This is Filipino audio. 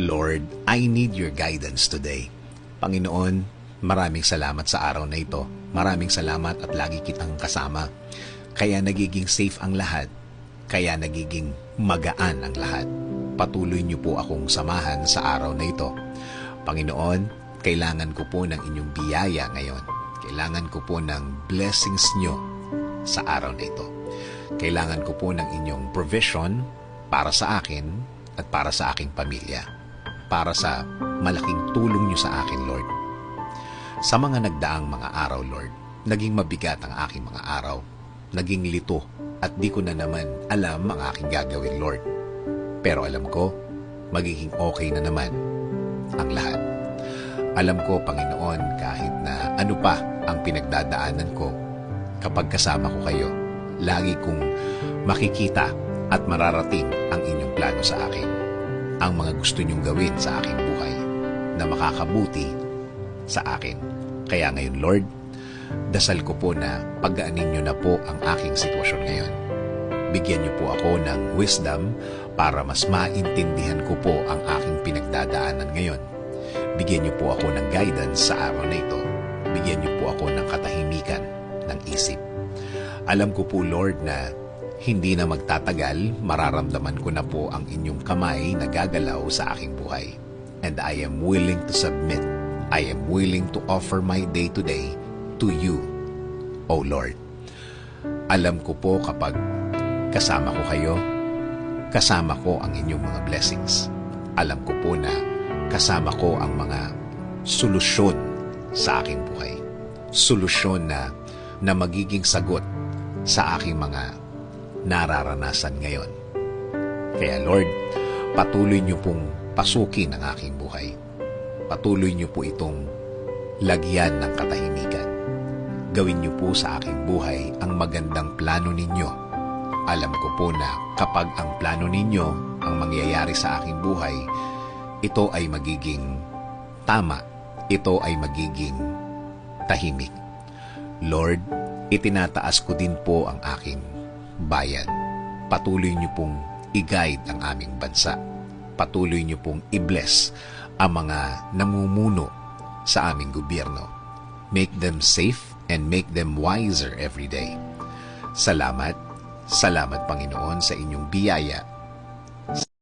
Lord, I need your guidance today. Panginoon, maraming salamat sa araw na ito. Maraming salamat at lagi kitang kasama. Kaya nagiging safe ang lahat. Kaya nagiging magaan ang lahat. Patuloy niyo po akong samahan sa araw na ito. Panginoon, kailangan ko po ng inyong biyaya ngayon. Kailangan ko po ng blessings niyo sa araw na ito. Kailangan ko po ng inyong provision para sa akin at para sa aking pamilya. Para sa malaking tulong niyo sa akin, Lord. Sa mga nagdaang mga araw, Lord, naging mabigat ang aking mga araw. Naging lito at di ko na naman alam ang aking gagawin, Lord. Pero alam ko, magiging okay na naman ang lahat. Alam ko, Panginoon, kahit na ano pa ang pinagdadaanan ko, kapag kasama ko kayo, lagi kong makikita at mararating ang inyong plano sa akin. Ang mga gusto niyong gawin sa aking buhay na makakabuti sa akin. Kaya ngayon, Lord, dasal ko po na pagaanin niyo na po ang aking sitwasyon ngayon. Bigyan niyo po ako ng wisdom para mas maintindihan ko po ang aking pinagdadaanan ngayon. Bigyan niyo po ako ng guidance sa araw na ito. Bigyan niyo po ako ng katahimikan ng isip. Alam ko po, Lord, na hindi na magtatagal, mararamdaman ko na po ang inyong kamay na gagalaw sa aking buhay. And I am willing to submit. I am willing to offer my day today to you, O Lord. Alam ko po kapag kasama ko kayo, kasama ko ang inyong mga blessings. Alam ko po na kasama ko ang mga solusyon sa aking buhay. Solusyon na magiging sagot sa aking mga nararanasan ngayon. Kaya Lord, patuloy niyo pong pasukin ang aking buhay. Patuloy niyo po itong lagyan ng katahimikan. Gawin niyo po sa aking buhay ang magandang plano ninyo. Alam ko po na kapag ang plano ninyo ang mangyayari sa aking buhay, ito ay magiging tama. Ito ay magiging tahimik. Lord, itinataas ko din po ang aking bayan. Patuloy niyo pong i-guide ang aming bansa. Patuloy niyo pong i-bless ang mga namumuno sa aming gobyerno. Make them safe and make them wiser every day. Salamat, salamat Panginoon sa inyong biyaya